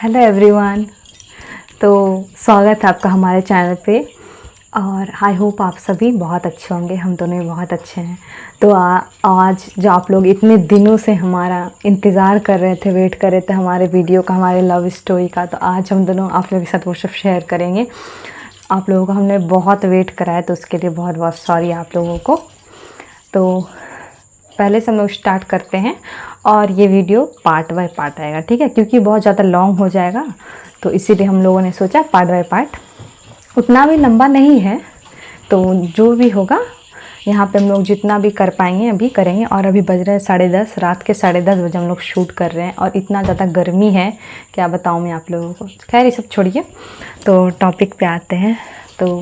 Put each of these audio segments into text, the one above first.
Hello everyone. तो स्वागत है आपका हमारे चैनल पे और आई होप आप सभी बहुत अच्छे होंगे। हम दोनों भी बहुत अच्छे हैं। तो आज जो आप लोग इतने दिनों से हमारा इंतज़ार कर रहे थे, वेट कर रहे थे हमारे वीडियो का, हमारे लव स्टोरी का, तो आज हम दोनों आप लोगों के साथ वो सब शेयर करेंगे। आप लोगों को हमने बहुत वेट कराया तो उसके लिए बहुत बहुत सॉरी आप लोगों को। तो पहले से हम लोग स्टार्ट करते हैं और ये वीडियो पार्ट बाय पार्ट आएगा, ठीक है, क्योंकि बहुत ज़्यादा लॉन्ग हो जाएगा। तो इसीलिए हम लोगों ने सोचा पार्ट बाय पार्ट, उतना भी लंबा नहीं है। तो जो भी होगा यहाँ पे हम लोग जितना भी कर पाएंगे अभी करेंगे। और अभी बज रहे हैं 10:30, रात के 10:30 बजे हम लोग शूट कर रहे हैं और इतना ज़्यादा गर्मी है, क्या बताऊँ मैं आप लोगों को। खैर ये सब छोड़िए, तो टॉपिक पे आते हैं। तो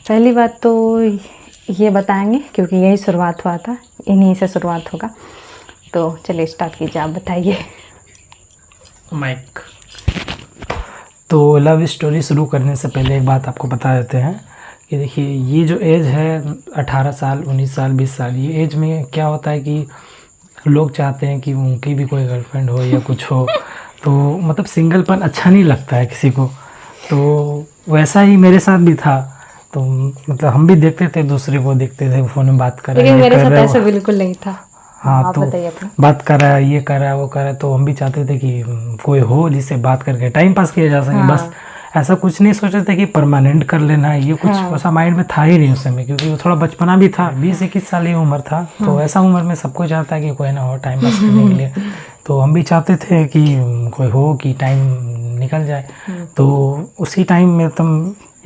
पहली बात तो ये बताएंगे क्योंकि यही शुरुआत हुआ था, इन्हीं से शुरुआत होगा। तो चलिए स्टार्ट कीजिए, आप बताइए। माइक। तो लव स्टोरी शुरू करने से पहले एक बात आपको बता देते हैं कि देखिए ये जो एज है 18 साल, 19 साल, 20 साल, ये एज में क्या होता है कि लोग चाहते हैं कि उनकी भी कोई गर्लफ्रेंड हो या कुछ हो। तो मतलब सिंगलपन अच्छा नहीं लगता है किसी को। तो वैसा ही मेरे साथ भी था। तो मतलब हम भी देखते थे, दूसरे को देखते थे, फ़ोन में बात कर रहे हैं, लेकिन मेरे साथ ऐसा बिल्कुल नहीं था। हाँ, आप तो बताइए अपना। बात कर रहा है, ये कर रहा है, वो कर रहा है, तो हम भी चाहते थे कि कोई हो जिससे बात करके टाइम पास किया जा सके। हाँ। बस ऐसा कुछ नहीं सोचे थे कि परमानेंट कर लेना है, ये कुछ हाँ। ऐसा माइंड में था ही नहीं उस समय, क्योंकि वो थोड़ा बचपना भी था, 20-21 साल की उम्र था। तो ऐसा उम्र में सबको चाहता है कि कोई ना हो टाइम पास करने के लिए। तो हम भी चाहते थे कि कोई हो कि टाइम निकल जाए। तो उसी टाइम में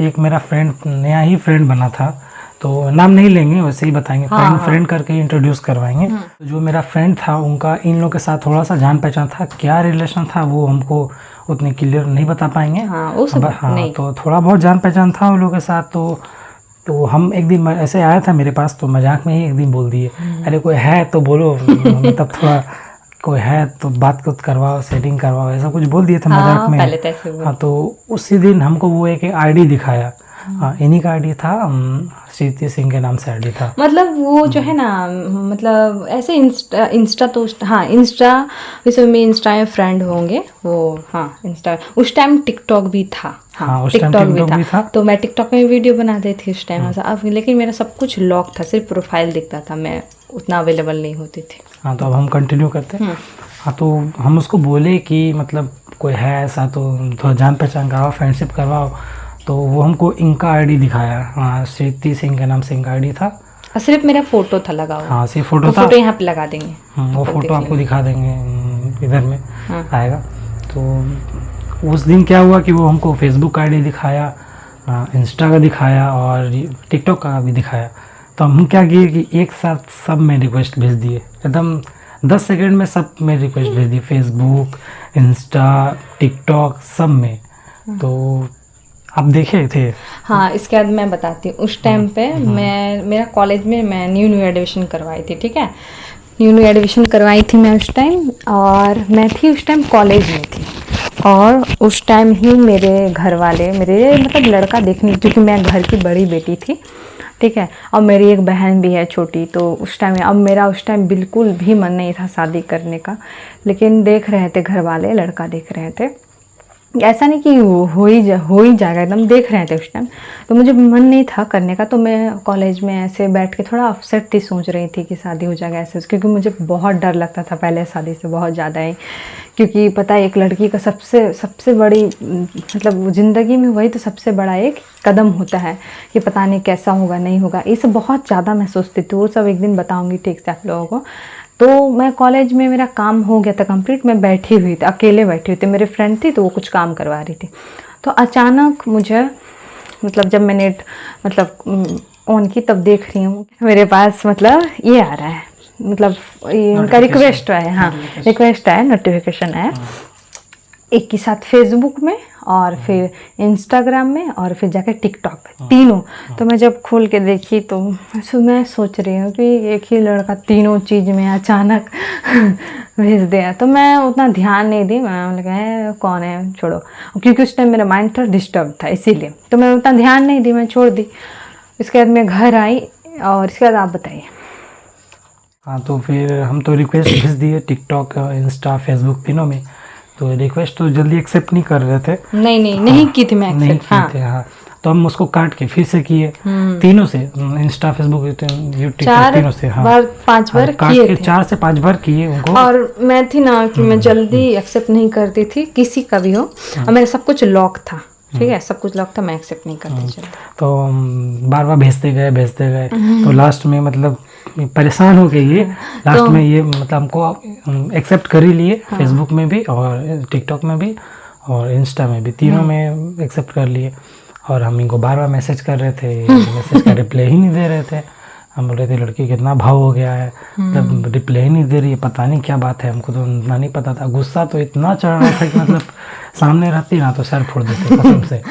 एक मेरा फ्रेंड, नया ही फ्रेंड बना था, तो नाम नहीं लेंगे, वैसे ही बताएंगे। हाँ, फ्रेंड करके इंट्रोड्यूस करवाएंगे। तो जो मेरा फ्रेंड था उनका इन लोगों के साथ थोड़ा सा जान पहचान था। क्या रिलेशन था वो हमको उतने क्लियर नहीं बता पाएंगे। नहीं। तो थोड़ा बहुत जान पहचान था उन लोगों के साथ। तो हम एक दिन ऐसे आया था मेरे पास, तो मजाक में ही एक दिन बोल दिए, अरे कोई है तो बोलो, मतलब थोड़ा कोई है तो बात कुछ करवाओ, सेटिंग करवाओ, ऐसा कुछ बोल दिए थे मजाक में। पहले तो ऐसे हुआ। हाँ, तो उसी दिन हमको वो एक आईडी दिखाया। हाँ, इन्हीं का आईडी था, श्रीति सिंह के नाम से आईडी था। मतलब वो जो है ना, मतलब ऐसे इंस्टा तो हाँ, इंस्टा इस में इंस्टा में फ्रेंड होंगे वो। हाँ, इंस्टा उस टाइम टिकटॉक भी था। हाँ, उस टाइम टिकटॉक भी था। तो मैं टिकटॉक में वीडियो बना रही थी उस टाइम। अब लेकिन मेरा सब कुछ लॉक था, सिर्फ प्रोफाइल दिखता था, मैं उतना अवेलेबल नहीं होती थी। हाँ, तो अब हम कंटिन्यू करते हैं। हाँ, तो हम उसको बोले कि मतलब कोई है ऐसा तो थोड़ा जान पहचान करवाओ, फ्रेंडशिप करवाओ। तो वो हमको इनका आईडी दिखाया। हाँ, श्रीति सिंह के नाम से इनका आईडी था। सिर्फ मेरा फोटो था लगा हुआ। हाँ, सिर्फ फोटो था। फोटो यहाँ पे लगा देंगे। वो फोटो आपको दिखा देंगे, इधर में आएगा। तो उस दिन क्या हुआ कि वो हमको फेसबुक का आईडी दिखाया, इंस्टा का दिखाया और टिकटॉक का भी दिखाया। तो हम क्या किए कि एक साथ सब में रिक्वेस्ट भेज दिए, एकदम 10 सेकंड में सब में रिक्वेस्ट भेज दिए, फेसबुक, इंस्टा, टिकटॉक, सब में। तो आप देखे थे? हाँ, इसके बाद मैं बताती हूँ। उस टाइम पे मेरा कॉलेज में मैं न्यू एडमिशन करवाई थी, ठीक है। न्यू एडमिशन करवाई थी मैं उस टाइम, और मैं थी उस टाइम कॉलेज में थी। और उस टाइम ही मेरे घर वाले मेरे मतलब लड़का देखने, क्योंकि मैं घर की बड़ी बेटी थी, ठीक है, और मेरी एक बहन भी है छोटी। तो उस टाइम अब मेरा उस टाइम बिल्कुल भी मन नहीं था शादी करने का, लेकिन देख रहे थे घर वाले, लड़का देख रहे थे। ऐसा नहीं कि हो ही जाएगा, एकदम देख रहे थे उस टाइम। तो मुझे मन नहीं था करने का, तो मैं कॉलेज में ऐसे बैठ के थोड़ा अपसेट थी, सोच रही थी कि शादी हो जाएगा ऐसे, क्योंकि मुझे बहुत डर लगता था पहले शादी से, बहुत ज़्यादा ही। क्योंकि पता है एक लड़की का सबसे बड़ी मतलब ज़िंदगी में वही तो सबसे बड़ा एक कदम होता है कि पता नहीं कैसा होगा, नहीं होगा, ये सब बहुत ज़्यादा मैं सोचती थी। वो सब एक दिन बताऊँगी ठीक से आप लोगों को। तो मैं कॉलेज में, मेरा काम हो गया था कंप्लीट, मैं बैठी हुई थी, अकेले बैठी हुई थी, मेरी फ्रेंड थी तो वो कुछ काम करवा रही थी। तो अचानक मुझे मतलब जब मैं नेट मतलब ऑन की, तब देख रही हूँ मेरे पास मतलब ये आ रहा है, मतलब इनका रिक्वेस्ट आया। हाँ, रिक्वेस्ट आया, नोटिफिकेशन आया, एक के साथ फेसबुक में और फिर इंस्टाग्राम में और फिर जाकर टिकटॉक पे, तीनों। तो मैं जब खोल के देखी तो मैं सोच रही हूँ कि एक ही लड़का तीनों चीज़ में अचानक भेज दिया। तो मैं उतना ध्यान नहीं दी, मैं लगा कौन है, छोड़ो, क्योंकि उस टाइम मेरा माइंड थोड़ा डिस्टर्ब था, इसीलिए तो मैं उतना ध्यान नहीं दी, मैं छोड़ दी। इसके बाद मैं घर आई और इसके बाद आप बताइए। हाँ, तो फिर हम तो रिक्वेस्ट भेज दिए टिकटॉक, इंस्टा, फेसबुक, तीनों में। तो रिक्वेस्ट तो जल्दी एक्सेप्ट नहीं कर रहे थे। नहीं की थी मैं नहीं एक्सेप्ट। किए हाँ थे, हाँ। तो हम उसको काट के फिर से किए, तीनों से, इंस्टा, फेसबुक, यूट्यूब, 4 तीनों से, हाँ। बार 5 बार काट किए के थे। 4 से 5 बार किए उनको। और मैं थी ना कि मैं जल्दी एक्सेप्ट नहीं करती थी किसी का भी हो, और मेरा सब कुछ लॉक था, ठीक है, सब कुछ लॉक था, मैं एक्सेप्ट नहीं करती जल्दी। तो बार बार भेजते गए, तो लास्ट में मतलब परेशान हो गए ये, लास्ट में ये मतलब हमको एक्सेप्ट कर ही लिए, फेसबुक में भी और टिकटॉक में भी और इंस्टा में भी, तीनों में एक्सेप्ट कर लिए। और हम इनको बार बार मैसेज कर रहे थे, मैसेज का रिप्लाई ही नहीं दे रहे थे। हम बोल रहे थे लड़की कितना भाव हो गया है, जब रिप्लाई नहीं दे रही है, पता नहीं क्या बात है, हमको तो इतना नहीं पता था। गुस्सा तो इतना चढ़ रहा था कि मतलब सामने रहती ना तो सर फोड़ देते कसम से।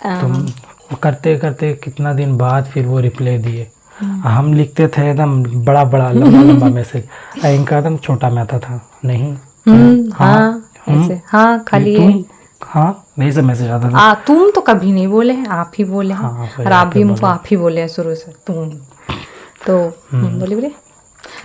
तो करते करते कितना दिन बाद फिर वो रिप्लाई दिए। हम लिखते थे एकदम बड़ा बड़ा लंबा लंबा मैसेज, इनका एकदम छोटा में आता था, नहीं, हाँ ऐसे, हाँ खाली तुम, हाँ यही सब मैसेज आता था। तुम तो कभी नहीं बोले, आप ही बोले हैं। हाँ, सही और आप बात भी है, हमको आप ही बोले हैं शुरू से, तुम। तो बोले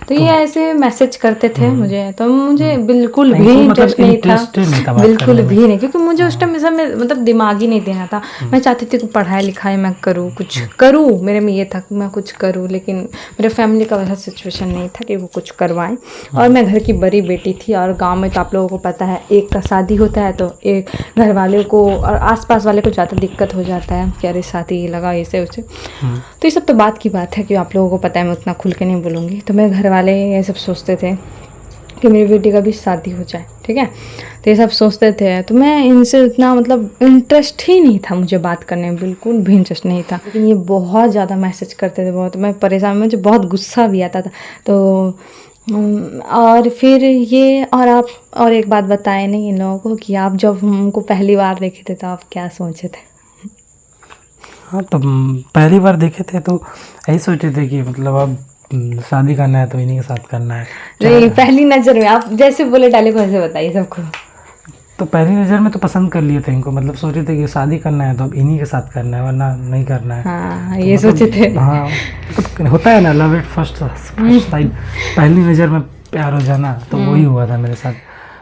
तो ये ऐसे मैसेज करते थे मुझे, तो मुझे बिल्कुल भी इंटरेस्ट नहीं था, बिल्कुल भी नहीं, क्योंकि मुझे उस टाइम में मतलब दिमाग ही नहीं देना था। मैं चाहती थी कि पढ़ाई लिखाई मैं करूँ, कुछ करूँ, मेरे में ये था कि मैं कुछ करूँ, लेकिन मेरे फैमिली का वैसा सिचुएशन नहीं था कि वो कुछ करवाएं। और मैं घर की बड़ी बेटी थी, और गाँव में तो आप लोगों को पता है, एक का शादी होता है तो एक घर वाले को और आसपास वाले को ज़्यादा दिक्कत हो जाता है कि अरे शादी लगा ऐसे वैसे। तो ये सब तो बात की बात है कि आप लोगों को पता है, मैं उतना खुल के नहीं बोलूँगी। तो मेरे घर वाले ये सब सोचते थे कि मेरी बेटी का भी शादी हो जाए, ठीक है, तो ये सब सोचते थे। तो मैं इनसे इतना मतलब इंटरेस्ट ही नहीं था, मुझे बात करने में बिल्कुल भी इंटरेस्ट नहीं था। लेकिन ये बहुत ज़्यादा मैसेज करते थे, बहुत, मैं परेशान, मुझे बहुत गुस्सा भी आता था। तो और फिर ये, और आप और एक बात बताए नहीं इन लोगों को कि आप जब हमको पहली बार देखे थे तो आप क्या सोचे थे? हाँ, तो पहली बार देखे थे तो यही सोचे थे कि मतलब अब शादी करना है तो इन्हीं के साथ करना है। नहीं, पहली नज़र में आप जैसे बोले डाले को ऐसे बताइए सबको। तो पहली नज़र में तो पसंद कर लिए थे इनको, मतलब सोचे थे कि शादी करना है तो अब इन्हीं के साथ करना है, वरना नहीं करना है। हाँ, तो ये मतलब, सोचे थे। हाँ, तो होता है ना, लव एट फर्स्ट टाइम, पहली नज़र में प्यार हो जाना, तो वही हुआ था मेरे साथ।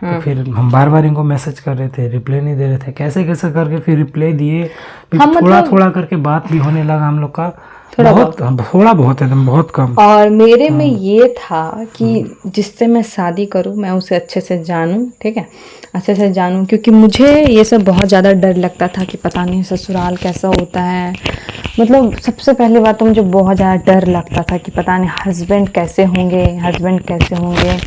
तो फिर हम बार बार इनको मैसेज कर रहे थे, रिप्लाई नहीं दे रहे थे, कैसे कैसे करके फिर रिप्लाई दिए, फिर थोड़ा थोड़ा करके बात भी होने लगा हम लोग का, थोड़ा बहुत एकदम बहुत कम। और मेरे में ये था कि जिससे मैं शादी करूं मैं उसे अच्छे से जानूं, ठीक है, अच्छे से जानूं, क्योंकि मुझे ये सब बहुत ज़्यादा डर लगता था कि पता नहीं ससुराल कैसा होता है। मतलब सबसे पहली बात तो मुझे बहुत ज़्यादा डर लगता था कि पता नहीं हस्बैंड कैसे होंगे,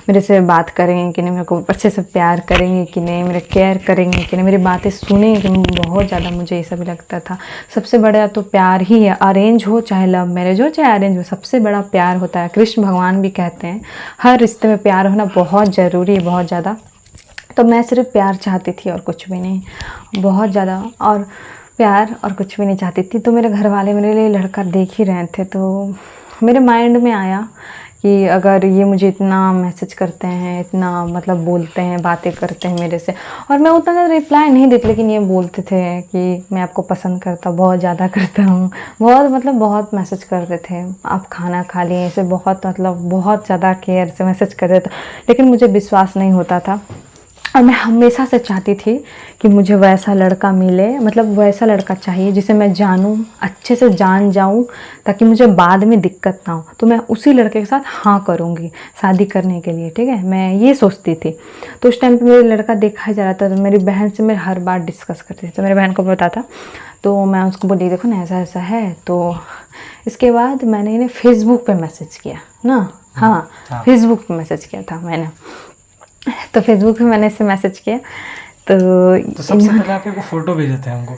मेरे से बात करेंगे कि नहीं, मेरे को अच्छे से प्यार करेंगे कि नहीं, मेरे केयर करेंगे कि नहीं, मेरी बातें सुनेंगे कि नहीं। बहुत ज़्यादा मुझे ये सब लगता था। सबसे बड़ा तो प्यार ही है, अरेंज हो चाहे लव मैरिज हो चाहे अरेंज हो, सबसे बड़ा प्यार होता है। कृष्ण भगवान भी कहते हैं हर रिश्ते में प्यार होना बहुत ज़रूरी है, बहुत ज़्यादा। तो मैं सिर्फ प्यार चाहती थी और कुछ भी नहीं, बहुत ज़्यादा, और प्यार और कुछ भी नहीं चाहती थी। तो मेरे घर वाले मेरे लिए लड़का देख ही रहे थे, तो मेरे माइंड में आया कि अगर ये मुझे इतना मैसेज करते हैं, इतना मतलब बोलते हैं, बातें करते हैं मेरे से, और मैं उतना ज़्यादा रिप्लाई नहीं देती, लेकिन ये बोलते थे कि मैं आपको पसंद करता, बहुत ज़्यादा करता हूँ, बहुत मैसेज करते थे, आप खाना खा लिए, ऐसे बहुत मतलब बहुत ज़्यादा केयर से मैसेज करते थे। लेकिन मुझे विश्वास नहीं होता था, और मैं हमेशा से चाहती थी कि मुझे वैसा लड़का मिले, मतलब वैसा लड़का चाहिए जिसे मैं जानूं, अच्छे से जान जाऊं, ताकि मुझे बाद में दिक्कत ना हो। तो मैं उसी लड़के के साथ हाँ करूंगी शादी करने के लिए, ठीक है, मैं ये सोचती थी। तो उस टाइम पे मेरा लड़का देखा जा रहा था, तो मेरी बहन से मैं हर बार डिस्कस करती थी, तो मेरी बहन को पता था। तो मैं उसको बोली देखो ना ऐसा ऐसा है। तो इसके बाद मैंने इन्हें फेसबुक पर मैसेज किया ना, हाँ फेसबुक पर मैसेज किया था मैंने। तो फेसबुक पे मैंने इसे मैसेज किया, तो सबसे पहले आप को फोटो भेजे थे हमको,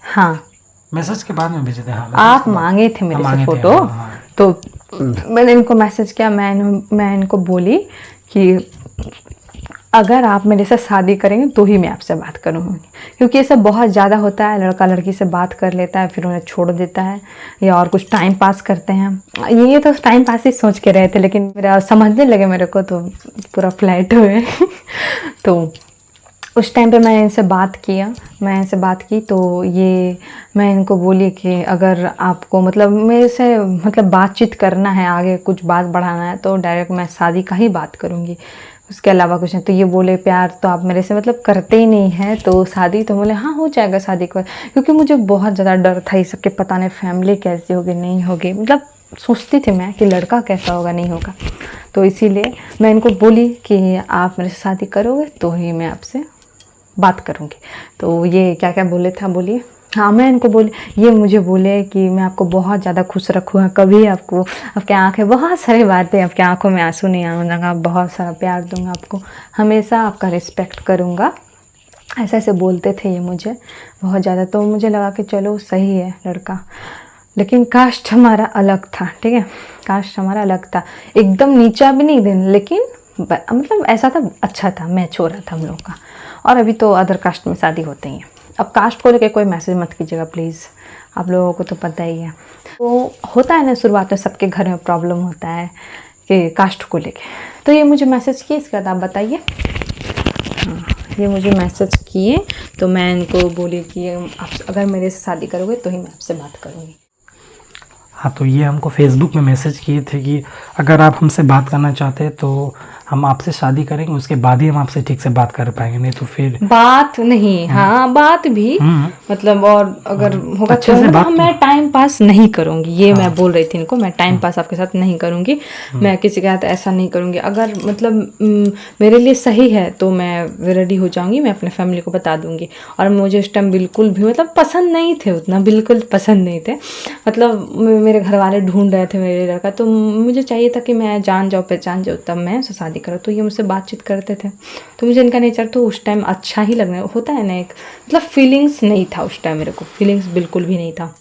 हाँ मैसेज के बाद में भेजे थे, हाँ आप मांगे थे मेरे से फोटो, तो मैंने इनको मैसेज किया, मैं इनको बोली कि अगर आप मेरे से शादी करेंगे तो ही मैं आपसे बात करूँगी, क्योंकि ये सब बहुत ज़्यादा होता है, लड़का लड़की से बात कर लेता है फिर उन्हें छोड़ देता है, या और कुछ टाइम पास करते हैं। ये तो टाइम पास ही सोच के रहे थे, लेकिन मेरा समझने लगे मेरे को तो पूरा फ्लैट हुए। तो उस टाइम पे मैं इनसे बात की, तो ये मैं इनको बोली कि अगर आपको मतलब मेरे से मतलब बातचीत करना है, आगे कुछ बात बढ़ाना है, तो डायरेक्ट मैं शादी का ही बात करूँगी, उसके अलावा कुछ नहीं। तो ये बोले प्यार तो आप मेरे से मतलब करते ही नहीं है, तो शादी, तो बोले हाँ हो जाएगा शादी के बाद। क्योंकि मुझे बहुत ज़्यादा डर था ये सब कि पता नहीं फैमिली कैसी होगी नहीं होगी, मतलब सोचती थी मैं कि लड़का कैसा होगा नहीं होगा। तो इसीलिए मैं इनको बोली कि आप मेरे से शादी करोगे तो ही मैं आपसे बात करूँगी। तो ये क्या क्या बोले था बोलिए। हाँ, मैं इनको बोली, ये मुझे बोले कि मैं आपको बहुत ज़्यादा खुश रखूँगा, कभी आपको आपके आँखें, बहुत सारी बातें, आपकी आँखों में आंसू नहीं आऊँगा, बहुत सारा प्यार दूंगा आपको, हमेशा आपका रिस्पेक्ट करूँगा, ऐसा ऐसे बोलते थे ये मुझे बहुत ज़्यादा। तो मुझे लगा कि चलो सही है लड़का, लेकिन कास्ट हमारा अलग था, ठीक है, कास्ट हमारा अलग था, एकदम नीचा भी नहीं देना, लेकिन मतलब ऐसा था, अच्छा था, मैच हो रहा था हम लोग का। और अभी तो अदर कास्ट में शादी होते ही हैं। अब कास्ट को लेकर कोई मैसेज मत कीजिएगा प्लीज़, आप लोगों को तो पता ही है। तो होता है ना, शुरुआत में सबके घर में प्रॉब्लम होता है कि कास्ट को लेके। तो ये मुझे मैसेज किए, इसके बाद आप बताइए। हाँ, ये मुझे मैसेज किए, तो मैं इनको बोली कि आप अगर मेरे से शादी करोगे तो ही मैं आपसे बात करूँगी। हाँ, तो ये हमको फेसबुक में मैसेज किए थे कि अगर आप हमसे बात करना चाहते हैं तो हम आपसे शादी करेंगे, उसके बाद ही हम आपसे ठीक से बात कर पाएंगे, नहीं तो फिर बात नहीं। हाँ, बात भी मतलब, और अगर होगा अच्छे तो से मतलब बात मैं टाइम पास नहीं करूँगी, ये मैं बोल रही थी इनको, मैं टाइम पास आपके साथ नहीं करूँगी, मैं किसी के साथ ऐसा नहीं करूँगी। अगर मतलब मेरे लिए सही है तो मैं रेडी हो जाऊँगी, मैं अपने फैमिली को बता दूँगी। और मुझे इस टाइम बिल्कुल भी मतलब पसंद नहीं थे, उतना बिल्कुल पसंद नहीं थे, मतलब मेरे घर वाले ढूंढ रहे थे मेरे लड़का, तो मुझे चाहिए था कि मैं जान जाऊँ पहचान जाऊँ तब मैं उससे शादी करूँ। तो ये मुझसे बातचीत करते थे, तो मुझे इनका नेचर तो उस टाइम अच्छा ही लगने होता है ना, एक मतलब फीलिंग्स नहीं था उस टाइम, मेरे को फीलिंग्स बिल्कुल भी नहीं था।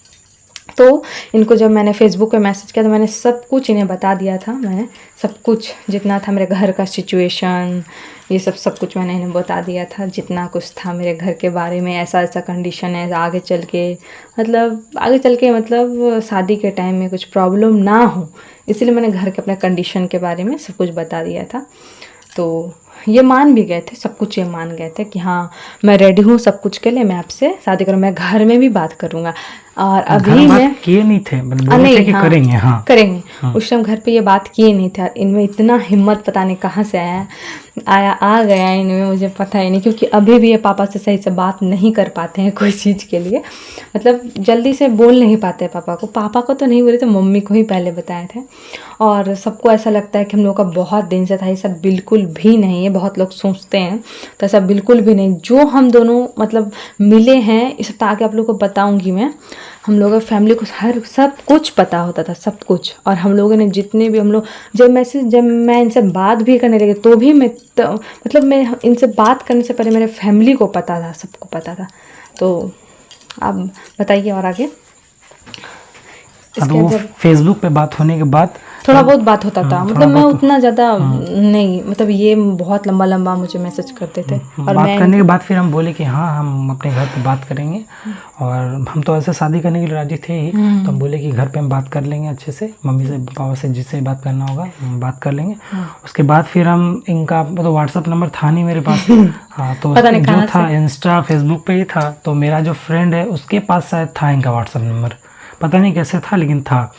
तो इनको जब मैंने फेसबुक पे मैसेज किया तो मैंने सब कुछ इन्हें बता दिया था, मैंने सब कुछ जितना था मेरे घर का सिचुएशन, ये सब कुछ मैंने इन्हें बता दिया था, जितना कुछ था मेरे घर के बारे में, ऐसा ऐसा कंडीशन है आगे चल के, मतलब शादी के टाइम में कुछ प्रॉब्लम ना हो, इसलिए मैंने घर के अपने कंडीशन के बारे में सब कुछ बता दिया था। तो ये मान भी गए थे, सब कुछ ये मान गए थे कि हाँ मैं रेडी हूँ सब कुछ के लिए, मैं आपसे शादी करूँ, मैं घर में भी बात करूँगा। और अभी मैं किए नहीं थे, बोले थे कि हाँ, करेंगे। हाँ, करेंगे। उस टाइम घर पे ये बात किए नहीं थे, इनमें इतना हिम्मत पता नहीं कहाँ से आ गया इनमें, मुझे पता ही नहीं। क्योंकि अभी भी ये पापा से सही से बात नहीं कर पाते हैं कोई चीज़ के लिए, मतलब जल्दी से बोल नहीं पाते पापा को तो नहीं बोले थे, मम्मी को ही पहले बताए थे। और सबको ऐसा लगता है कि हम लोग का बहुत दिन से था, ये सब बिल्कुल भी नहीं है, बहुत लोग सोचते हैं तो ऐसा बिल्कुल भी नहीं। जो हम दोनों मतलब मिले हैं, इस सब आगे आप लोग को बताऊंगी मैं, हम लोगों की फैमिली को सब कुछ पता होता था, सब कुछ। और हम लोगों ने जितने भी हम लोग जब मैं इनसे बात भी करने लगी तो भी मतलब मैं इनसे बात करने से पहले मेरे फैमिली को पता था, सबको पता था। तो आप बताइए और आगे। तो फेसबुक पे बात होने के बाद थोड़ा बहुत बात होता था, मतलब मैं उतना ज़्यादा नहीं, मतलब ये बहुत लंबा लंबा मुझे मैसेज करते थे। और बात करने के बाद फिर हम बोले कि हाँ हम अपने घर पे बात करेंगे, और हम तो ऐसे शादी करने के लिए राजी थे ही, तो हम बोले कि घर पे हम बात कर लेंगे अच्छे से, मम्मी से पापा से जिससे बात करना होगा हम बात कर लेंगे। उसके बाद फिर हम इनका तो व्हाट्सअप नंबर था नहीं मेरे पास। हाँ, तो जो था इंस्टा फेसबुक पे ही था, तो मेरा जो फ्रेंड है उसके पास शायद था इनका व्हाट्सअप नंबर, पता नहीं कैसे था लेकिन था।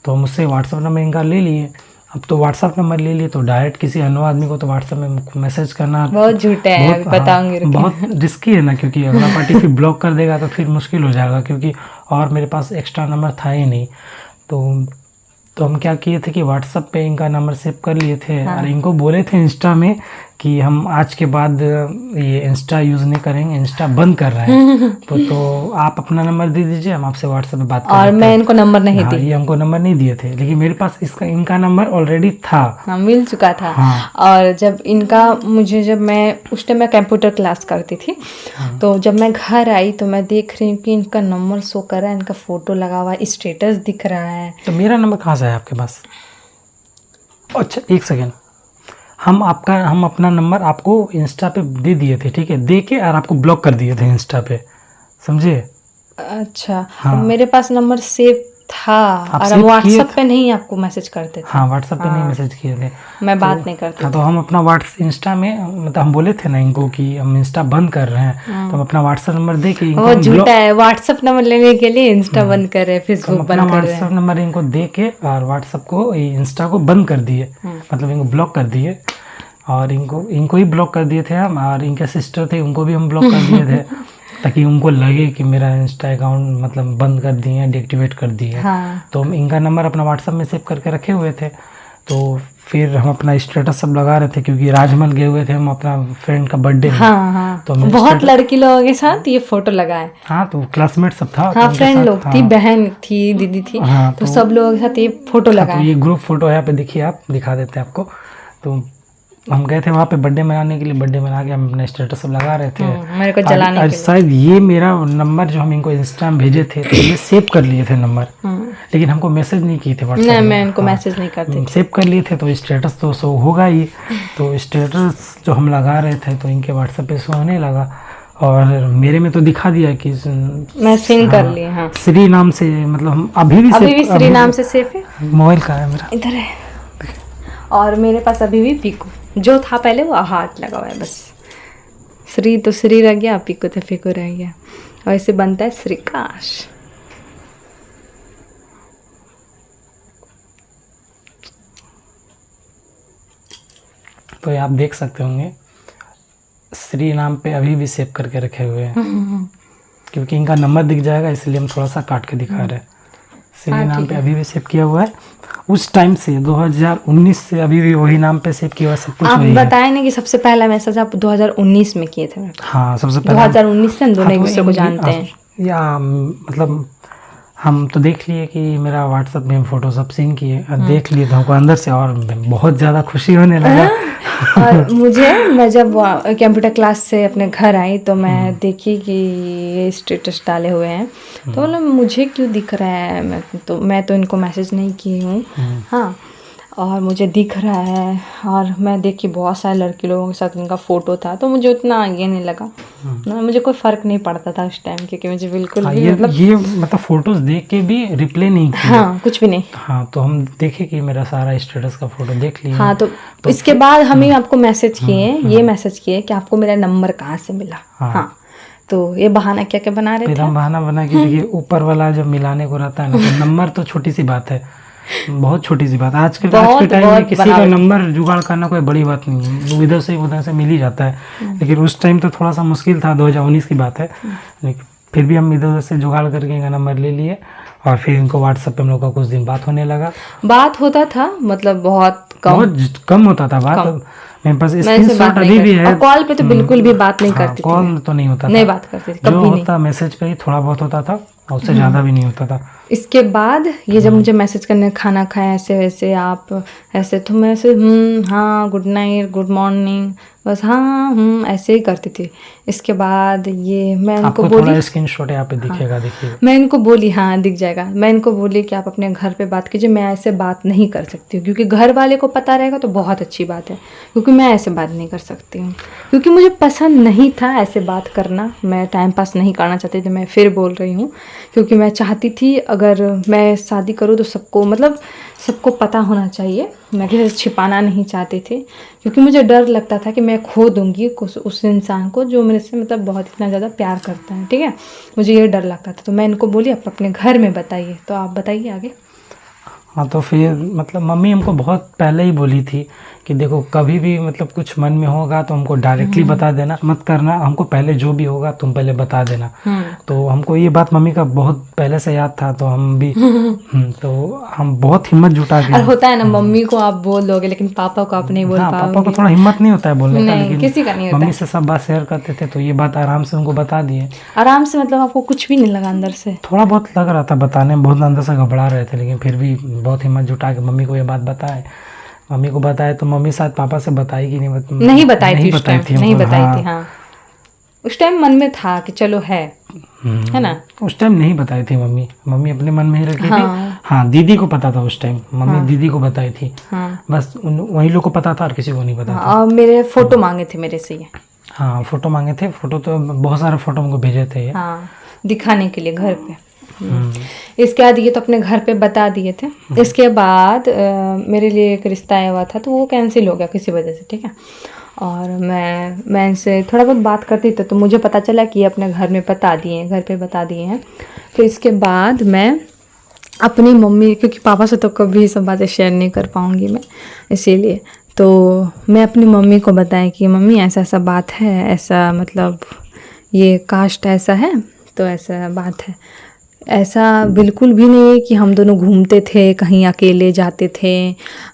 तो मुझसे व्हाट्सअप नंबर इनका ले लिए। अब तो व्हाट्सअप नंबर ले लिए तो डायरेक्ट किसी अन्य आदमी को तो व्हाट्सअप में मैसेज करना बहुत झूठा है, बताऊंगी। हाँ, बहुत रिस्की है ना, क्योंकि अगला पार्टी फिर ब्लॉक कर देगा तो फिर मुश्किल हो जाएगा, क्योंकि और मेरे पास एक्स्ट्रा नंबर था ही नहीं। तो हम क्या किए थे कि व्हाट्सअप पे इनका नंबर सेव कर लिए थे। हाँ। और इनको बोले थे इंस्टा में कि हम आज के बाद ये इंस्टा यूज़ नहीं करेंगे, इंस्टा बंद कर रहे हैं। तो आप अपना नंबर दे दीजिए, हम आपसे व्हाट्सएप पे बात करेंगे। और मैं इनको नंबर नहीं दी। ये हमको नंबर नहीं दिए थे, लेकिन मेरे पास इनका नंबर ऑलरेडी था। हाँ, मिल चुका था। हाँ। और जब मैं उस टाइम मैं कंप्यूटर क्लास करती थी। हाँ। तो जब मैं घर आई तो मैं देख रही हूँ कि इनका नंबर शो कर रहा है, इनका फोटो लगा हुआ है, स्टेटस दिख रहा है। तो मेरा नंबर कहाँ से है आपके पास? अच्छा एक सेकेंड, हम अपना नंबर आपको इंस्टा पे दे दिए थे, ठीक है, दे के और आपको ब्लॉक कर दिए थे इंस्टा पे, समझे? अच्छा। हाँ। मेरे पास नंबर सेव था और हम व्हाट्सएप पे नहीं आपको मैसेज करते थे। हाँ, व्हाट्सएप पे नहीं मैसेज किए थे, मैं बात नहीं करती। तो हम अपना इंस्टा में, मतलब हम बोले थे ना इनको कि हम इंस्टा बंद कर रहे हैं, तो हम अपना व्हाट्सएप नंबर दे के वो झूठा है, व्हाट्सएप नंबर लेने के लिए इंस्टा बंद कर रहे हैं, फेसबुक बंद कर रहे हैं। व्हाट्सएप नंबर इनको दे के और व्हाट्सएप को इंस्टा को बंद कर दिए, मतलब इनको ब्लॉक कर दिए। और इनको ही ब्लॉक कर दिए थे हम, और इनके सिस्टर थे उनको भी हम ब्लॉक कर दिए थे ताकि उनको लगे कि मेरा इंस्टा अकाउंट मतलब बंद कर दिए हैं, डीएक्टिवेट कर दिए हैं। हाँ। तो हम इनका नंबर अपना व्हाट्सएप में सेव करके रखे हुए थे। तो फिर हम अपना स्टेटस सब लगा रहे थे क्योंकि राजमहल गए हुए थे हम अपना फ्रेंड का बर्थडे में। हाँ तो हाँ, मैं बहुत लड़की लोगों के साथ ये फोटो लगाए। हाँ, तो क्लासमेट सब था। तो हाँ, उनके फ्रेंड साथ, लोग थी, हाँ, बहन थी, दीदी थी। हाँ, तो सब लोगों के साथ ये फोटो हाँ, तो लगाए। ये ग्रुप फोटो है, यहाँ पे देखिए, आप दिखा देते हैं आपको। तो हम गए थे वहाँ पे बर्थडे मनाने के लिए, बर्थडे मना के हम अपने स्टेटस सब लगा रहे थे। मेरे को जलाने और के लिए। शायद ये मेरा नंबर जो हम इनको इंस्टा में भेजे थे तो ये सेव कर लिए थे नंबर, लेकिन हमको मैसेज नहीं किए थे व्हाट्सएप नहीं, में। मैं इनको हाँ, मैसेज नहीं करती थी। सेव कर लिए थे तो स्टेटस तो शो होगा ही। तो स्टेटस जो हम लगा रहे थे तो इनके व्हाट्सएप पे शो होने लगा, और मेरे में तो दिखा दिया कि मैं सिंग कर ली। हाँ, श्री नाम से, मतलब हम अभी भी श्री नाम से सेफ है। मोबाइल का है मेरा, इधर है। और मेरे पास अभी भी पीकू जो था पहले वो हार्ट लगा हुआ है बस। श्री तो श्री रह गया, पीकू तो पीकू रह गया, और इसे बनता है श्रीकाश। तो ये आप देख सकते होंगे श्री नाम पे अभी भी सेव करके रखे हुए हैं क्योंकि इनका नंबर दिख जाएगा इसलिए हम थोड़ा सा काट के दिखा रहे हैं। श्री नाम पे अभी भी सेव किया हुआ है, उस टाइम से 2019 से अभी भी वही नाम पे सेव किया हुआ, सब कुछ आप वही है। बताए ना कि सबसे पहला मैसेज आप 2019 में किए थे। हाँ, सबसे पहले 2019 से हम दोनों एक हाँ, दूसरे को जानते हैं। या मतलब हम तो देख लिए कि मेरा व्हाट्सएप में फोटो सब सिंक किए, देख लिए तो हमको अंदर से और बहुत ज़्यादा खुशी होने लगा। और मैं जब कंप्यूटर क्लास से अपने घर आई तो मैं देखी कि ये स्टेटस डाले हुए हैं, तो बोला मुझे क्यों दिख रहा है, मैं तो इनको मैसेज नहीं की हूँ। हाँ, और मुझे दिख रहा है, और मैं देखी बहुत सारे लड़के लोगों के साथ इनका फ़ोटो था, तो मुझे उतना ये नहीं लगा ना, मुझे कोई फ़र्क नहीं पड़ता था उस टाइम, क्योंकि मुझे बिल्कुल भी मतलब फोटोज देख के भी रिप्लाई नहीं किया। हाँ, कुछ भी नहीं। हाँ, तो हम देखे कि मेरा सारा स्टेटस का फोटो देख लिया। हाँ, तो इसके बाद हम ही आपको मैसेज किए, ये मैसेज किए कि आपको मेरा नंबर कहाँ से मिला। हाँ, तो ये बहाना क्या क्या बना रहे थे? बहाना बना कि देखिए ऊपर वाला जब मिलाने को रहता है ना, तो नंबर तो छोटी सी बात है, बहुत छोटी सी बात। आज के टाइम में किसी का नंबर जुगाड़ करना कोई बड़ी बात नहीं है, इधर से उधर से मिल ही जाता है। लेकिन उस टाइम तो थोड़ा सा मुश्किल था, 2019 की बात है, लेकिन फिर भी हम इधर उधर से जुगाड़ करके इनका नंबर ले लिए, और फिर इनको व्हाट्सएप पे हम लोग का कुछ दिन बात होने लगा। बात होता था, मतलब बहुत कम होता था बात। मेरे पास स्क्रीनशॉट अभी भी है। कॉल पे तो बिल्कुल भी बात नहीं करती थी। कॉल तो नहीं होता था, नहीं बात करती थी कभी जो नहीं। होता मैसेज पे ही थोड़ा बहुत होता था, उससे ज़्यादा भी नहीं होता था। इसके बाद ये जब मुझे मैसेज करने, खाना खाया ऐसे वैसे आप ऐसे, तो मैं ऐसे हाँ, गुड नाइट, गुड मॉर्निंग, बस हाँ ऐसे ही करती थी। इसके बाद ये मैं इनको बोली, स्क्रीनशॉट यहाँ पे दिखेगा, देखिए। मैं इनको बोली, हाँ दिख जाएगा, मैं इनको बोली कि आप अपने घर पे बात कीजिए, मैं ऐसे बात नहीं कर सकती हूँ, क्योंकि घर वाले को पता रहेगा तो बहुत अच्छी बात है, क्योंकि मैं ऐसे बात नहीं कर सकती हूँ, क्योंकि मुझे पसंद नहीं था ऐसे बात करना, मैं टाइम पास नहीं करना चाहती थी। मैं फिर बोल रही हूँ, क्योंकि मैं चाहती थी अगर मैं शादी करूँ तो सबको पता होना चाहिए, मैं किसी से छिपाना नहीं चाहती थी, क्योंकि मुझे डर लगता था कि मैं खो दूंगी उस इंसान को जो मेरे से मतलब बहुत इतना ज़्यादा प्यार करता है, ठीक है, मुझे ये डर लगता था। तो मैं इनको बोली आप अपने घर में बताइए, तो आप बताइए आगे। हाँ, तो फिर मतलब मम्मी हमको बहुत पहले ही बोली थी कि देखो कभी भी मतलब कुछ मन में होगा तो हमको डायरेक्टली बता देना, मत करना, हमको पहले जो भी होगा तुम पहले बता देना। तो हमको ये बात मम्मी का बहुत पहले से याद था, तो हम भी तो हम बहुत हिम्मत जुटा के। और होता है ना, मम्मी को आप बोल दोगे लेकिन पापा को आप नहीं बोल पाओगे। पापा को थोड़ा हिम्मत नहीं होता है बोलने का, लेकिन किसी का नहीं होता। मम्मी से सब बात शेयर करते थे, तो ये बात आराम से उनको बता दिए। आराम से मतलब आपको कुछ भी नहीं लगा अंदर से? थोड़ा बहुत लग रहा था बताने में, बहुत अंदर से घबरा रहे थे, लेकिन फिर भी बहुत हिम्मत जुटा के मम्मी को ये बात बताए। मम्मी को बताया तो मम्मी शायद पापा से बताई कि नहीं बताई थी उस टाइम। हाँ, उस टाइम मन में था कि चलो है ना। उस टाइम नहीं बताई थी मम्मी अपने मन में ही रखी थी। हाँ, दीदी को पता था उस टाइम, मम्मी दीदी को बताई थी। बस वही लोग को पता था और किसी को नहीं पता था। और मेरे फोटो मांगे थे मेरे से ये। हाँ, फोटो मांगे थे, फोटो तो बहुत सारे फोटो हमको भेजे थे। हाँ, दिखाने के लिए घर पे। इसके बाद ये तो अपने घर पे बता दिए थे। इसके बाद मेरे लिए एक रिश्ता आया हुआ था, तो वो कैंसिल हो गया किसी वजह से, ठीक है। और मैं इनसे थोड़ा बहुत बात करती थी, तो मुझे पता चला कि ये अपने घर में बता दिए हैं, घर पे बता दिए हैं। तो इसके बाद मैं अपनी मम्मी, क्योंकि पापा से तो कभी सब बातें शेयर नहीं कर पाऊँगी मैं, इसीलिए तो मैं अपनी मम्मी को बताया कि मम्मी ऐसा ऐसा बात है, ऐसा मतलब ये कास्ट ऐसा है, तो ऐसा बात है। ऐसा बिल्कुल भी नहीं है कि हम दोनों घूमते थे, कहीं अकेले जाते थे,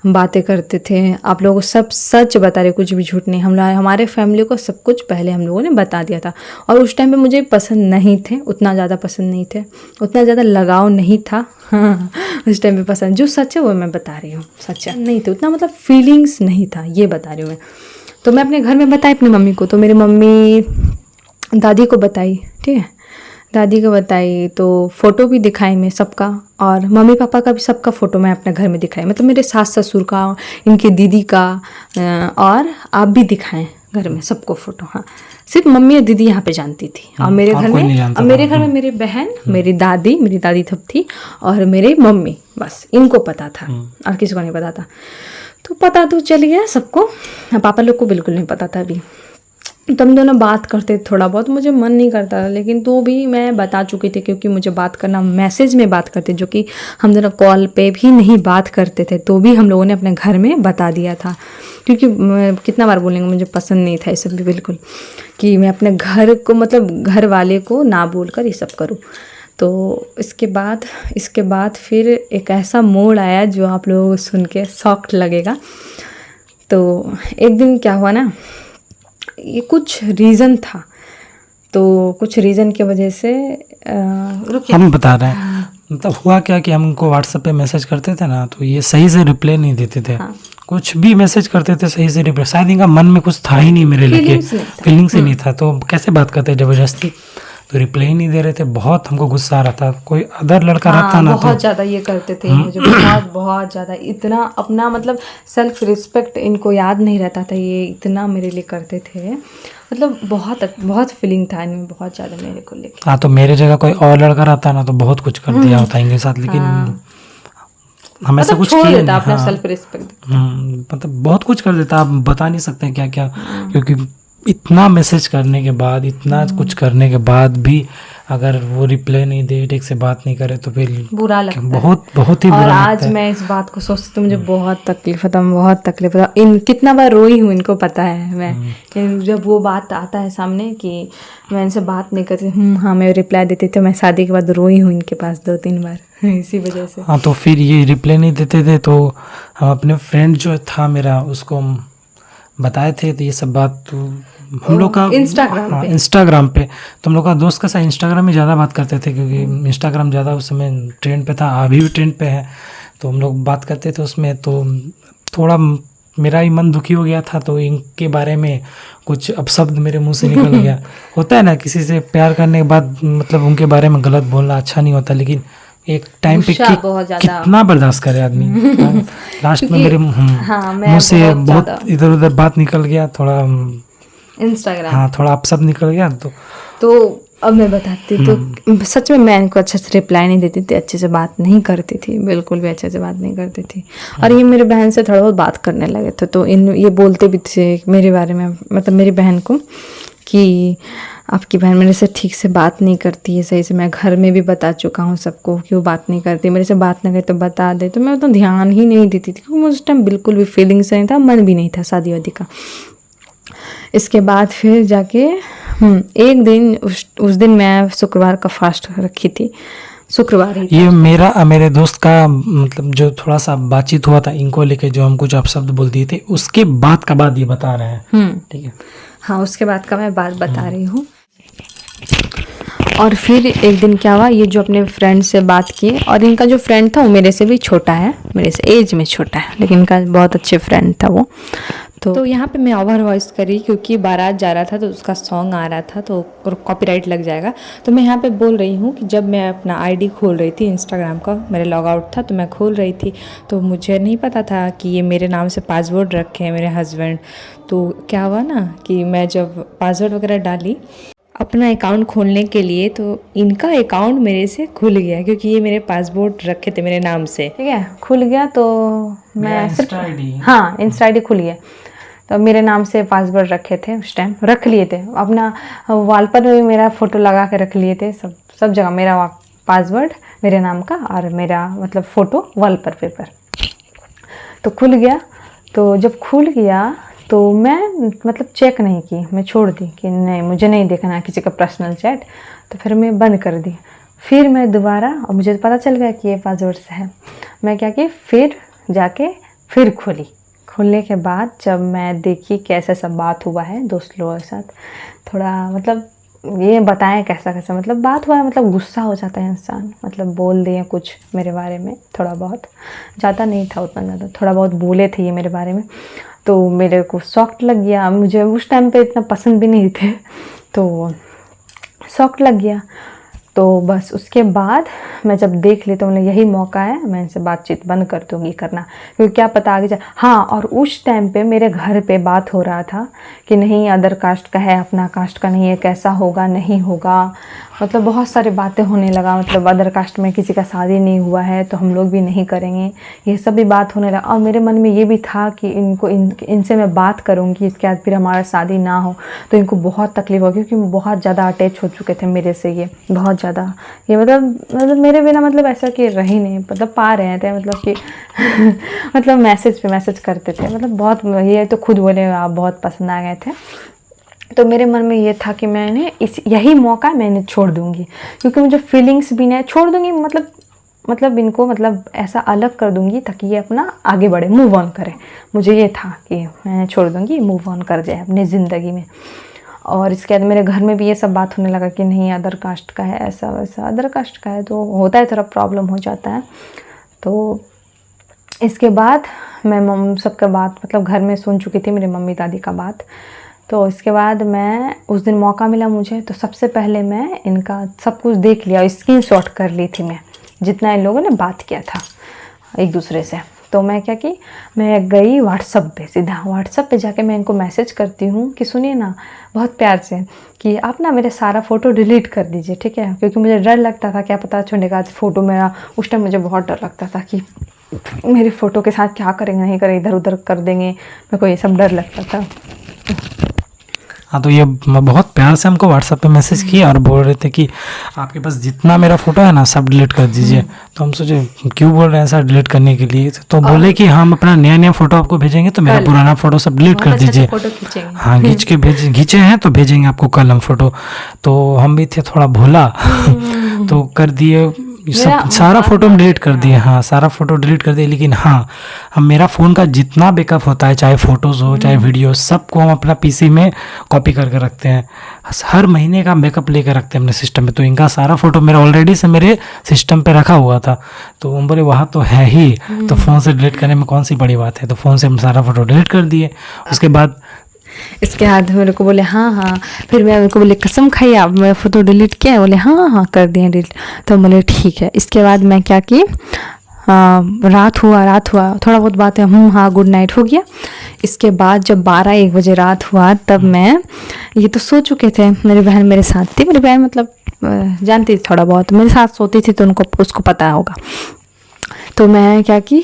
बातें करते थे। आप लोगों को सब सच बता रहे, कुछ भी झूठ नहीं। हमारे फैमिली को सब कुछ पहले हम लोगों ने बता दिया था। और उस टाइम पे मुझे पसंद नहीं थे, उतना ज़्यादा पसंद नहीं थे, उतना ज़्यादा लगाव नहीं था। हाँ, उस टाइम पे पसंद, जो सच है वो मैं बता रही हूँ, सच है नहीं थे, उतना मतलब फीलिंग्स नहीं था, ये बता रही हूँ मैं। तो मैं अपने घर में बताई अपनी मम्मी को, तो मेरी मम्मी दादी को बताई, ठीक है, दादी को बताई तो फ़ोटो भी दिखाई मैं सबका, और मम्मी पापा का भी सबका फ़ोटो मैं अपने घर में दिखाई, मतलब मेरे सास ससुर का, इनकी दीदी का, और आप भी दिखाएं घर में सबको फ़ोटो। हाँ, सिर्फ मम्मी और दीदी यहाँ पे जानती थी, और मेरे घर में मेरी बहन, मेरी दादी तब थी, और मेरी मम्मी, बस इनको पता था, और किसी को नहीं पता था। तो पता तो चल गया सबको, पापा लोग को बिल्कुल नहीं पता था अभी। तो हम दोनों बात करते थोड़ा बहुत, मुझे मन नहीं करता था, लेकिन तो भी मैं बता चुकी थी, क्योंकि मुझे बात करना, मैसेज में बात करते, जो कि हम दोनों कॉल पे भी नहीं बात करते थे, तो भी हम लोगों ने अपने घर में बता दिया था। क्योंकि कितना बार बोलेंगे, मुझे पसंद नहीं था ये सब भी बिल्कुल, कि मैं अपने घर को, मतलब घर वाले को ना बोल कर ये सब करूँ। तो इसके बाद फिर एक ऐसा मोड़ आया जो आप लोगों को सुन के शॉक्ड लगेगा। तो एक दिन क्या हुआ ना, ये कुछ रीज़न था, तो कुछ रीज़न की वजह से हम बता रहे हैं। मतलब हुआ क्या कि हम उनको व्हाट्सएप पे मैसेज करते थे ना, तो ये सही से रिप्लाई नहीं देते थे। हाँ। कुछ भी मैसेज करते थे सही से रिप्लाई, शायद इनका मन में कुछ था ही नहीं मेरे लिए, फीलिंग्स ही नहीं था, तो कैसे बात करते ज़बरदस्ती, तो रिप्लाई नहीं दे रहे थे। बहुत हमको गुस्सा आ रहा था। कोई अदर लड़का रहता ना, बहुत ज़्यादा ये करते थे मुझे, बहुत ज़्यादा, इतना अपना मतलब सेल्फ रिस्पेक्ट इनको याद नहीं रहता था, ये इतना मेरे लिए करते थे, मतलब बहुत फीलिंग था इनमें, बहुत ज़्यादा मेरे को लेकर। हाँ, तो मेरे जगह कोई और लड़का रहता ना तो बहुत कुछ कर दिया होता इनके साथ, लेकिन हम ऐसा कुछ किए नहीं। अपना सेल्फ रिस्पेक्ट, मतलब बहुत कुछ कर देता, आप बता नहीं सकते क्या क्या, क्योंकि इतना मैसेज करने के बाद, इतना कुछ करने के बाद भी अगर वो रिप्लाई नहीं दे, ठीक से बात नहीं करे, तो फिर बुरा लगता है, बहुत ही बुरा लगता है। आज मैं इस बात को सोचती तो मुझे बहुत तकलीफ होता, कितना बार रोई हूँ, इनको पता है। मैं जब वो बात आता है सामने कि मैं इनसे बात नहीं करती, हाँ मैं रिप्लाई देती, तो मैं शादी के बाद रोई हूँ इनके पास 2-3 बार इसी वजह से। हाँ, तो फिर ये रिप्लाई नहीं देते थे, तो हम अपने फ्रेंड जो था मेरा, उसको बताए थे तो ये सब बात, तो हम लोग का इंस्टाग्राम पे, तो हम लोग का दोस्त का सा इंस्टाग्राम में ज़्यादा बात करते थे, क्योंकि इंस्टाग्राम ज़्यादा उस समय ट्रेंड पे था, अभी भी ट्रेंड पे है, तो हम लोग बात करते थे उसमें। तो थोड़ा मेरा ही मन दुखी हो गया था, तो इनके बारे में कुछ अपशब्द मेरे मुंह से निकल गया। होता है ना, किसी से प्यार करने के बाद मतलब उनके बारे में गलत बोलना अच्छा नहीं होता, लेकिन एक टाइम पे कितना बर्दाश्त करे आदमी। लास्ट में मेरे मुंह से बहुत इधर उधर बात निकल गया, थोड़ा इंस्टाग्राम, हाँ थोड़ा अपशब्द निकल गया। तो अब मैं बताती, तो सच में मैं इनको अच्छे से रिप्लाई नहीं देती थी, अच्छे से बात नहीं करती थी, बिल्कुल भी अच्छे से बात नहीं करती थी। और ये मेरे बहन से थोड़ा बहुत बात करने लगे थे, तो ये बोलते भी थे मेरे बारे में, मतलब मेरी बहन को, कि आपकी बहन मेरे से ठीक से बात नहीं करती है सही से। मैं घर में भी बता चुका हूँ सबको कि वो बात नहीं करती, मेरे से बात नहीं करती तो बता दे। तो मैं तो ध्यान ही नहीं देती थी, क्योंकि उस टाइम बिल्कुल भी फीलिंग्स नहीं था, मन भी नहीं था शादी वादी का। इसके बाद फिर जाके एक दिन, उस दिन मैं शुक्रवार का फास्ट रखी थी, शुक्रवार ही। ये मेरे दोस्त का मतलब जो थोड़ा सा बातचीत हुआ था इनको लेके, जो हम कुछ अपशब्द बोल दिए थे, उसके बाद का बात ये बता रहे हैं, ठीक है। हाँ, उसके बाद का मैं बात बता रही हूँ। और फिर एक दिन क्या हुआ, ये जो अपने फ्रेंड से बात किए, और इनका जो फ्रेंड था वो मेरे से भी छोटा है, मेरे से एज में छोटा है, लेकिन इनका बहुत अच्छे फ्रेंड था वो। तो यहाँ पे मैं ओवर वॉइस करी, क्योंकि बारात जा रहा था तो उसका सॉन्ग आ रहा था, तो कॉपीराइट लग जाएगा। तो मैं यहाँ पे बोल रही हूँ कि जब मैं अपना आईडी खोल रही थी इंस्टाग्राम का, मेरा लॉग आउट था, तो मैं खोल रही थी, तो मुझे नहीं पता था कि ये मेरे नाम से पासवर्ड रखे हैं मेरे हस्बैंड। तो क्या हुआ ना कि मैं जब पासवर्ड वगैरह डाली अपना अकाउंट खोलने के लिए, तो इनका अकाउंट मेरे से खुल गया, क्योंकि ये मेरे पासवर्ड रखे थे मेरे नाम से, ठीक है, खुल गया। तो मैं इंस्टा आईडी खुल गया, तो मेरे नाम से पासवर्ड रखे थे, उस टाइम रख लिए थे, अपना वॉल पर भी मेरा फ़ोटो लगा के रख लिए थे, सब जगह मेरा पासवर्ड मेरे नाम का, और मेरा मतलब फ़ोटो वॉल पर पेपर। तो खुल गया, तो जब खुल गया तो मैं मतलब चेक नहीं की, मैं छोड़ दी कि नहीं मुझे नहीं देखना किसी का पर्सनल चैट, तो फिर मैं बंद कर दी। फिर मैं दोबारा, और मुझे पता चल गया कि ये पासवर्ड से है, मैं क्या की फिर जाके फिर खोली। खोलने के बाद जब मैं देखी कैसे सब बात हुआ है दोस्त लोगों के साथ, थोड़ा मतलब ये बताएं कैसा कैसा मतलब बात हुआ है, मतलब गुस्सा हो जाता है इंसान, मतलब बोल दिए कुछ मेरे बारे में, थोड़ा बहुत, ज़्यादा नहीं था उतना ज़्यादा, थोड़ा बहुत बोले थे ये मेरे बारे में, तो मेरे को शॉक लग गया। मुझे उस टाइम पे इतना पसंद भी नहीं थे, तो शॉक लग गया। तो बस उसके बाद मैं जब देख ली तो मैंने यही मौका है, मैं इनसे बातचीत बंद कर दूँगी करना, क्योंकि क्या पता आगे जाए। हाँ, और उस टाइम पे मेरे घर पे बात हो रहा था कि नहीं अदर कास्ट का है, अपना कास्ट का नहीं है, कैसा होगा नहीं होगा, मतलब बहुत सारी बातें होने लगा, मतलब अदर कास्ट में किसी का शादी नहीं हुआ है तो हम लोग भी नहीं करेंगे, ये सब भी बात होने लगा। और मेरे मन में ये भी था कि इनसे मैं बात करूँगी, इसके बाद फिर हमारा शादी ना हो तो इनको बहुत तकलीफ होगी, क्योंकि वो बहुत ज़्यादा अटैच हो चुके थे मेरे से, ये बहुत ज़्यादा, ये मतलब मेरे बिना मतलब ऐसा कि रह ही नहीं, मतलब पा रहे थे, मतलब कि मतलब मैसेज पे मैसेज करते थे, मतलब बहुत, ये तो खुद बोले आप बहुत पसंद आ गए थे। तो मेरे मन में ये था कि मैंने यही मौका मैंने छोड़ दूंगी, क्योंकि मुझे फीलिंग्स भी नहीं, छोड़ दूंगी मतलब इनको मतलब ऐसा अलग कर दूंगी ताकि ये अपना आगे बढ़े, मूव ऑन करे। मुझे ये था कि मैंने छोड़ दूंगी, मूव ऑन कर जाए अपनी ज़िंदगी में। और इसके बाद मेरे घर में भी ये सब बात होने लगा कि नहीं अदर कास्ट का है, ऐसा वैसा, अदर कास्ट का है तो होता है, थोड़ा प्रॉब्लम हो जाता है। तो इसके बाद मैं सबका बात मतलब घर में सुन चुकी थी, मेरी मम्मी दादी का बात। तो इसके बाद मैं उस दिन मौका मिला मुझे, तो सबसे पहले मैं इनका सब कुछ देख लिया, स्क्रीनशॉट कर ली थी मैं, जितना इन लोगों ने बात किया था एक दूसरे से। तो मैं क्या की, मैं गई व्हाट्सअप पे, सीधा व्हाट्सअप पे जाके मैं इनको मैसेज करती हूँ कि सुनिए ना, बहुत प्यार से, कि आप ना मेरे सारा फ़ोटो डिलीट कर दीजिए, ठीक है, क्योंकि मुझे डर लगता था, क्या पता छोड़ने का फ़ोटो मेरा, उस टाइम मुझे बहुत डर लगता था कि मेरी फ़ोटो के साथ क्या करेंगे नहीं करेंगे, इधर उधर कर देंगे, मेरे को ये सब डर लगता था। हाँ, तो ये बहुत प्यार से हमको व्हाट्सएप पे मैसेज किया और बोल रहे थे कि आपके पास जितना मेरा फोटो है ना सब डिलीट कर दीजिए। तो हम सोचे क्यों बोल रहे हैं ऐसा डिलीट करने के लिए, तो बोले कि हम अपना नया नया फोटो आपको भेजेंगे तो मेरा पुराना फोटो सब डिलीट कर दीजिए। फोटो खींचेंगे, हाँ, खींचे हैं तो भेजेंगे आपको कल हम फोटो। तो हम भी थे थोड़ा भोला तो कर दिए, सब सारा फोटो हम डिलीट कर दिए। हाँ, सारा फोटो डिलीट कर दिए, लेकिन हाँ, हम मेरा फ़ोन का जितना बैकअप होता है, चाहे फ़ोटोज़ हो चाहे वीडियो, सबको हम अपना पीसी में कॉपी करके रखते हैं। हर महीने का बैकअप लेकर रखते हैं अपने सिस्टम में। तो इनका सारा फोटो मेरा ऑलरेडी से मेरे सिस्टम पे रखा हुआ था। तो हम बोले वहाँ तो है ही, तो फ़ोन से डिलीट करने में कौन सी बड़ी बात है। तो फ़ोन से हम सारा फोटो डिलीट कर दिए। उसके बाद इसके बाद मेरे को बोले हाँ, फिर मैं मेरे को बोले कसम खाई आप, मैं फ़ोटो डिलीट किया, बोले हाँ कर दिए डिलीट। तो बोले ठीक है। इसके बाद मैं क्या की, रात हुआ थोड़ा बहुत बात है, हाँ गुड नाइट हो गया। इसके बाद जब 12-1 बजे रात हुआ, तब मैं, ये तो सो चुके थे, मेरी बहन मेरे साथ थी, मेरी बहन मतलब जानती थी थोड़ा बहुत, मेरे साथ सोती थी तो उसको पता होगा। तो मैं क्या की,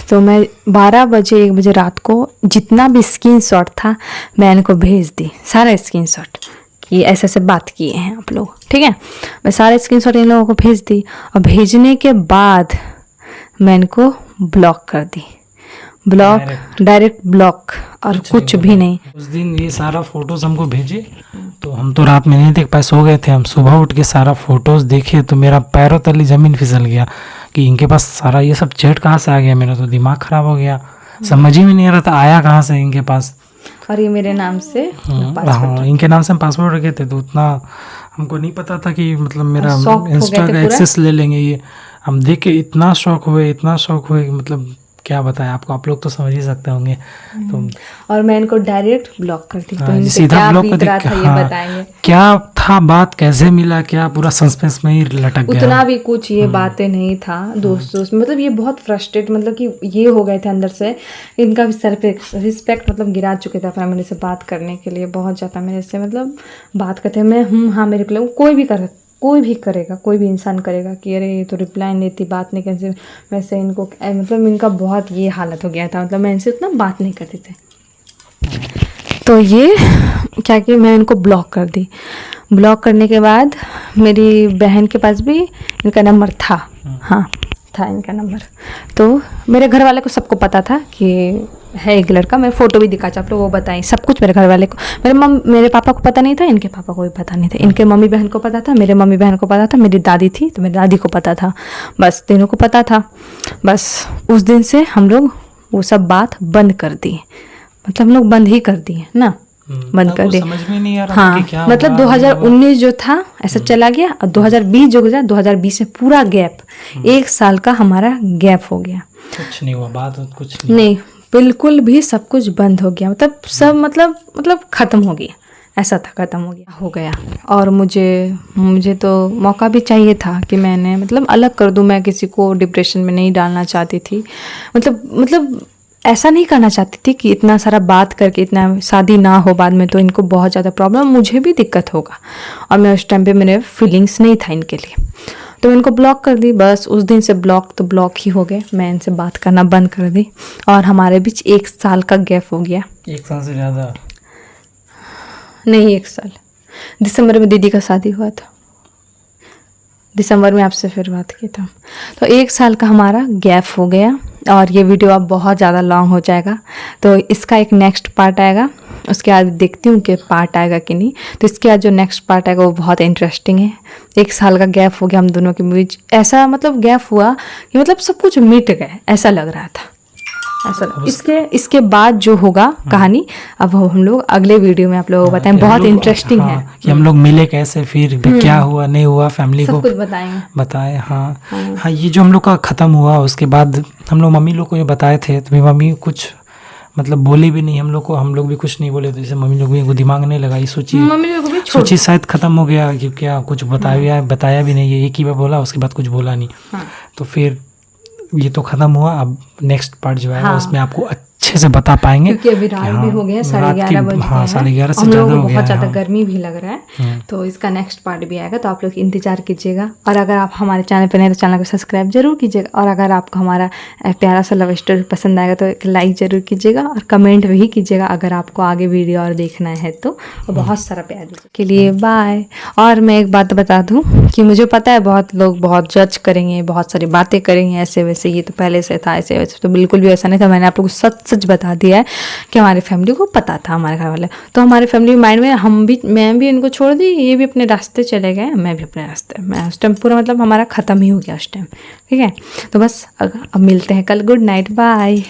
तो मैं 12-1 बजे रात को जितना भी स्क्रीनशॉट था मैं इनको भेज दी, सारा स्क्रीनशॉट कि ऐसे ऐसे बात किए हैं आप लोग, ठीक है। मैं सारे स्क्रीनशॉट इन लोगों को भेज दी, और भेजने के बाद मैं इनको ब्लॉक कर दी, डायरेक्ट ब्लॉक, और कुछ भी नहीं। उस दिन ये सारा फोटोज हमको भेजे, तो हम तो रात में नहीं देख पाए, सो गए थे। हम सुबह उठ के सारा फोटोज देखे तो मेरा पैरों तले ज़मीन फिसल गया कि इनके पास सारा ये सब चैट कहाँ से आ गया। मेरा तो दिमाग ख़राब हो गया, समझ ही में नहीं आ रहा था आया कहाँ से इनके पास। और ये मेरे नाम से हाँ, इनके नाम से हम पासवर्ड रखे थे, तो उतना हमको नहीं पता था कि मतलब मेरा इंस्टा का एक्सेस ले लेंगे ये। हम देख के इतना शौक हुए कि मतलब क्या बताएं आपको, आप लोग तो समझ ही सकते होंगे। तो और मैं इनको डायरेक्ट ब्लॉक करती हूँ। हाँ, तो सीधा ब्लॉक कर था ये हाँ, बताएंगे क्या था बात, कैसे मिला, क्या पूरा सस्पेंस में ही लटक गया। उतना भी कुछ ये बातें नहीं था दोस्त मतलब ये बहुत फ्रस्ट्रेट, मतलब कि ये हो गए थे अंदर से, इनका भी सर पे रिस्पेक्ट मतलब गिरा चुके थे फैमिली से बात करने के लिए, बहुत ज़्यादा मेरे से मतलब बात करते हैं। मैं हाँ मेरे को कोई भी करेगा, कोई भी इंसान करेगा कि अरे ये तो रिप्लाई नहीं देती, बात नहीं करती, वैसे इनको मतलब इनका बहुत ये हालत हो गया था, मतलब मैं इनसे उतना बात नहीं करती थी। तो ये क्या कि मैं इनको ब्लॉक कर दी। ब्लॉक करने के बाद मेरी बहन के पास भी इनका नंबर था, हाँ था इनका नंबर। तो मेरे घर वाले को सबको पता था कि है एक लड़का, मैं फ़ोटो भी दिखा आप लोग वो बताएं सब कुछ मेरे घर वाले को। मेरे पापा को पता नहीं था, इनके पापा को भी पता नहीं था, इनके मम्मी बहन को पता था, मेरे मम्मी बहन को पता था, मेरी दादी थी तो मेरी दादी को पता था, बस तीनों को पता था। बस उस दिन से हम लोग वो सब बात बंद कर दिए, मतलब हम लोग बंद ही कर दिए ना, बंद कर दिए। समझ में नहीं आ रहा हाँ, कि क्या मतलब 2019 जो था ऐसा चला गया और 2020 जो गुजरा, 2020 में पूरा गैप, 1 साल का हमारा गैप हो गया। कुछ नहीं हुआ, बात कुछ नहीं, बिल्कुल भी सब कुछ बंद हो गया, मतलब सब मतलब खत्म हो गया, ऐसा था, खत्म हो गया। और मुझे तो मौका भी चाहिए था कि मैंने मतलब अलग कर दूं, मैं किसी को डिप्रेशन में नहीं डालना चाहती थी, मतलब ऐसा नहीं करना चाहती थी कि इतना सारा बात करके इतना शादी ना हो बाद में तो इनको बहुत ज़्यादा प्रॉब्लम, मुझे भी दिक्कत होगा। और मैं उस टाइम पे मेरे फीलिंग्स नहीं था इनके लिए, तो इनको ब्लॉक कर दी। बस उस दिन से ब्लॉक ही हो गए, मैं इनसे बात करना बंद कर दी और हमारे बीच 1 साल का गैप हो गया। 1 साल से ज़्यादा नहीं, 1 साल। दिसंबर में दीदी का शादी हुआ था, दिसंबर में आपसे फिर बात की था, तो 1 साल का हमारा गैप हो गया। और ये वीडियो अब बहुत ज़्यादा लॉन्ग हो जाएगा, तो इसका एक नेक्स्ट पार्ट आएगा, उसके बाद देखती हूँ कि पार्ट आएगा कि नहीं। तो इसके बाद जो नेक्स्ट पार्ट आएगा वो बहुत इंटरेस्टिंग है। 1 साल का गैप हो गया हम दोनों के बीच, ऐसा मतलब गैप हुआ कि मतलब सब कुछ मिट गए ऐसा लग रहा था, ऐसा। इसके बाद जो होगा कहानी अब हम लोग अगले वीडियो में आप लोगों को बताएं, बहुत इंटरेस्टिंग है कि हम लोग मिले कैसे, फिर क्या हुआ नहीं हुआ, फैमिली को कुछ बताएंगे, बताए। हाँ, ये जो हम लोग का ख़त्म हुआ उसके बाद हम लोग मम्मी लोग को ये बताए थे, तो मम्मी कुछ मतलब बोली भी नहीं हम लोग को, हम लोग भी कुछ नहीं बोले, तो जैसे मम्मी लोग भी दिमाग नहीं लगाई, सोची शायद ख़त्म हो गया कि क्या, कुछ बताया भी नहीं, एक ही बार बोला, उसके बाद कुछ बोला नहीं। तो फिर ये तो ख़त्म हुआ, अब नेक्स्ट पार्ट जो है उसमें आपको अच्छे से बता पाएंगे, क्योंकि अभी रात भी हो गया, 11:30 बज गए। हाँ, 11:30 से हम ज़्यादा लोगों हो को गया बहुत ज़्यादा है। गर्मी भी लग रहा है, तो इसका नेक्स्ट पार्ट भी आएगा, तो आप लोग इंतजार कीजिएगा। और अगर आप हमारे चैनल पर नहीं तो चैनल को सब्सक्राइब जरूर कीजिएगा, और अगर आपको हमारा प्यारा सा लव स्टोरी पसंद आएगा तो एक लाइक ज़रूर कीजिएगा और कमेंट भी कीजिएगा अगर आपको आगे वीडियो और देखना है तो। बहुत सारा प्यार दीजिए के लिए, बाय। और मैं एक बात बता दूँ कि मुझे पता है बहुत लोग बहुत जज करेंगे, बहुत सारी बातें करेंगे ऐसे वैसे, ये तो पहले से था ऐसे वैसे, तो बिल्कुल भी ऐसा नहीं था। मैंने आप लोगों को सच बता दिया है कि हमारी फैमिली को पता था, हमारे घर वाले, तो हमारे फैमिली माइंड में मैं भी इनको छोड़ दी, ये भी अपने रास्ते चले गए, मैं भी अपने रास्ते, मैं उस टाइम पूरा मतलब हमारा ख़त्म ही हो गया उस टाइम, ठीक है। तो बस अब मिलते हैं कल, गुड नाइट, बाय।